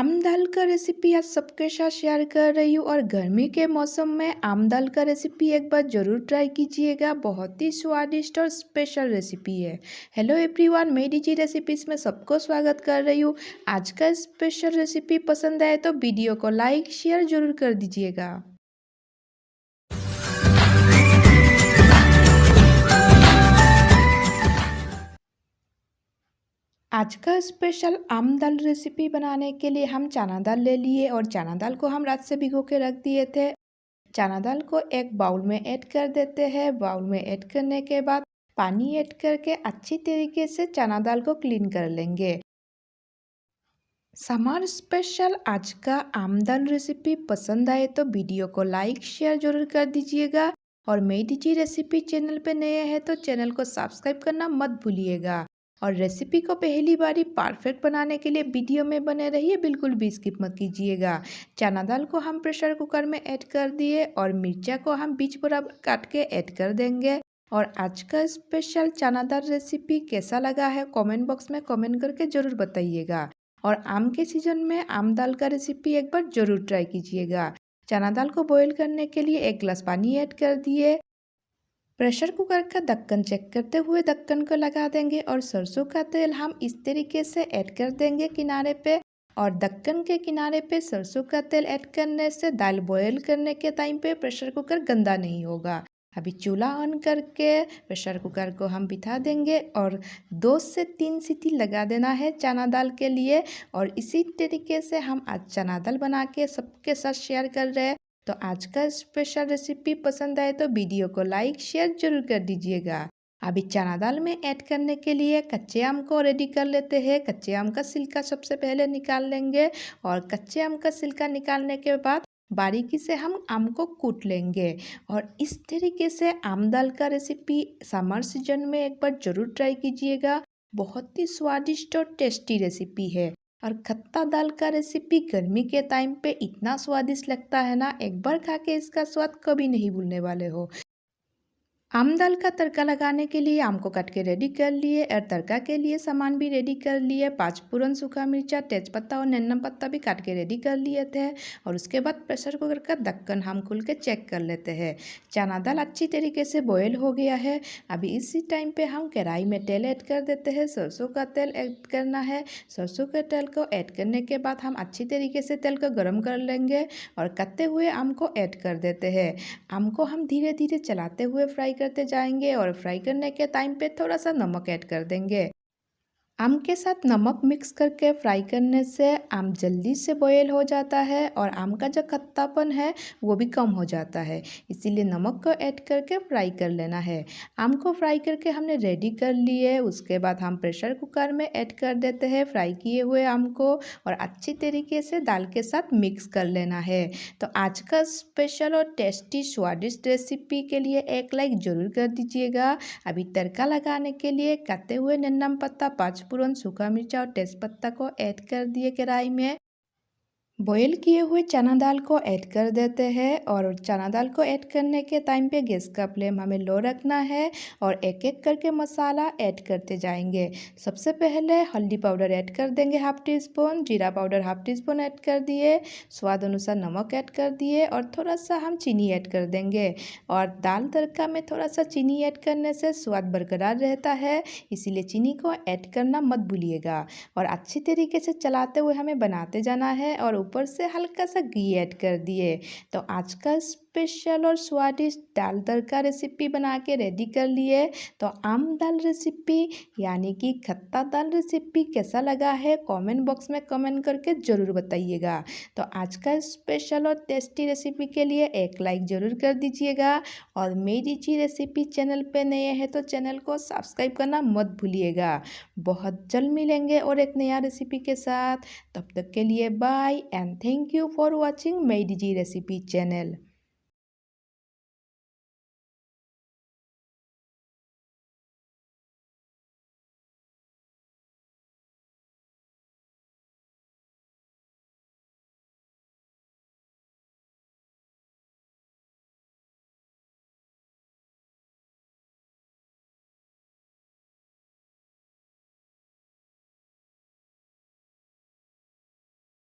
आम दाल का रेसिपी आज सबके साथ शेयर कर रही हूँ और गर्मी के मौसम में आम दाल का रेसिपी एक बार ज़रूर ट्राई कीजिएगा। बहुत ही स्वादिष्ट और स्पेशल रेसिपी है। हेलो एवरीवन, मैं डीजी रेसिपीज़ में सबको स्वागत कर रही हूँ। आज का स्पेशल रेसिपी पसंद आए तो वीडियो को लाइक शेयर ज़रूर कर दीजिएगा। आज का स्पेशल आम दाल रेसिपी बनाने के लिए हम चना दाल ले लिए और चना दाल को हम रात से भिगो के रख दिए थे। चना दाल को एक बाउल में ऐड कर देते हैं। बाउल में ऐड करने के बाद पानी ऐड करके अच्छी तरीके से चना दाल को क्लीन कर लेंगे। समर स्पेशल आज का आम दाल रेसिपी पसंद आए तो वीडियो को लाइक शेयर जरूर कर दीजिएगा और मेरी डीजी रेसिपी चैनल पे नए हैं तो चैनल को सब्सक्राइब करना मत भूलिएगा। और रेसिपी को पहली बारी परफेक्ट बनाने के लिए वीडियो में बने रहिए, बिल्कुल भी स्किप मत कीजिएगा। चना दाल को हम प्रेशर कुकर में ऐड कर दिए और मिर्चा को हम बीच बराबर काट के ऐड कर देंगे। और आज का स्पेशल चना दाल रेसिपी कैसा लगा है कमेंट बॉक्स में कमेंट करके ज़रूर बताइएगा। और आम के सीजन में आम दाल का रेसिपी एक बार ज़रूर ट्राई कीजिएगा। चना दाल को बॉईल करने के लिए 1 गिलास पानी ऐड कर दिए। प्रेशर कुकर का ढक्कन चेक करते हुए ढक्कन को लगा देंगे और सरसों का तेल हम इस तरीके से ऐड कर देंगे किनारे पे। और ढक्कन के किनारे पे सरसों का तेल ऐड करने से दाल बॉयल करने के टाइम पे प्रेशर कुकर गंदा नहीं होगा। अभी चूल्हा ऑन करके प्रेशर कुकर को हम बिठा देंगे और 2 से 3 सीटी लगा देना है चना दाल के लिए। और इसी तरीके से हम आज चना दाल बना के सबके साथ शेयर कर रहे हैं। तो आज का स्पेशल रेसिपी पसंद आए तो वीडियो को लाइक शेयर जरूर कर दीजिएगा। अभी चना दाल में ऐड करने के लिए कच्चे आम को रेडी कर लेते हैं। कच्चे आम का छिलका सबसे पहले निकाल लेंगे और कच्चे आम का छिलका निकालने के बाद बारीकी से हम आम को कूट लेंगे। और इस तरीके से आम दाल का रेसिपी समर सीजन में एक बार ज़रूर ट्राई कीजिएगा। बहुत ही स्वादिष्ट और टेस्टी रेसिपी है। और खट्टा दाल का रेसिपी गर्मी के टाइम पे इतना स्वादिष्ट लगता है ना, एक बार खा के इसका स्वाद कभी नहीं भूलने वाले हो। आम दाल का तड़का लगाने के लिए आम को काट के रेडी कर लिए और तड़का के लिए सामान भी रेडी कर लिए। 5 फोरन, सूखा मिर्चा, तेजपत्ता और नन्ना पत्ता भी काट के रेडी कर लिए थे। और उसके बाद प्रेशर कुकर का ढक्कन हम खोल के चेक कर लेते हैं। चना दाल अच्छी तरीके से बॉयल हो गया है। अभी इसी टाइम पे हम कढ़ाई में तेल ऐड कर देते हैं। सरसों का तेल ऐड करना है। सरसों के तेल को ऐड करने के बाद हम अच्छी तरीके से तेल को गर्म कर लेंगे और कटे हुए आम को ऐड कर देते हैं। आम को हम धीरे धीरे चलाते हुए फ्राई करते जाएंगे और फ्राई करने के टाइम पे थोड़ा सा नमक ऐड कर देंगे। आम के साथ नमक मिक्स करके फ्राई करने से आम जल्दी से बॉयल हो जाता है और आम का जो खट्टापन है वो भी कम हो जाता है। इसीलिए नमक को ऐड करके फ्राई कर लेना है। आम को फ्राई करके हमने रेडी कर लिए। उसके बाद हम प्रेशर कुकर में ऐड कर देते हैं फ्राई किए हुए आम को और अच्छी तरीके से दाल के साथ मिक्स कर लेना है। तो आज का स्पेशल और टेस्टी स्वादिष्ट रेसिपी के लिए एक लाइक ज़रूर कर दीजिएगा। अभी तड़का लगाने के लिए कटे हुए नन्ना पत्ता, 5 फोरन, सूखा मिर्चा और तेजपत्ता को ऐड कर दिए कढ़ाई में। बॉयल किए हुए चना दाल को ऐड कर देते हैं और चना दाल को ऐड करने के टाइम पे गैस का फ्लेम हमें लो रखना है और एक एक करके मसाला ऐड करते जाएंगे। सबसे पहले हल्दी पाउडर ऐड कर देंगे 1/2 टीस्पून, जीरा पाउडर 1/2 टीस्पून ऐड कर दिए, स्वाद अनुसार नमक ऐड कर दिए और थोड़ा सा हम चीनी ऐड कर देंगे। और दाल तड़का में थोड़ा सा चीनी ऐड करने से स्वाद बरकरार रहता है, इसीलिए चीनी को ऐड करना मत भूलिएगा। और अच्छी तरीके से चलाते हुए हमें बनाते जाना है और ऊपर से हल्का सा घी ऐड कर दिए। तो आज का स्पेशल और स्वादिष्ट दाल तड़का रेसिपी बना के रेडी कर लिए। तो आम दाल रेसिपी यानी कि खट्टा दाल रेसिपी कैसा लगा है कमेंट बॉक्स में कमेंट करके ज़रूर बताइएगा। तो आज का स्पेशल और टेस्टी रेसिपी के लिए एक लाइक ज़रूर कर दीजिएगा और मेरी जी रेसिपी चैनल पे नए हैं तो चैनल को सब्सक्राइब करना मत भूलिएगा। बहुत जल्द मिलेंगे और एक नया रेसिपी के साथ। तब तक के लिए bye and thank you for watching मेरी जी रेसिपी चैनल।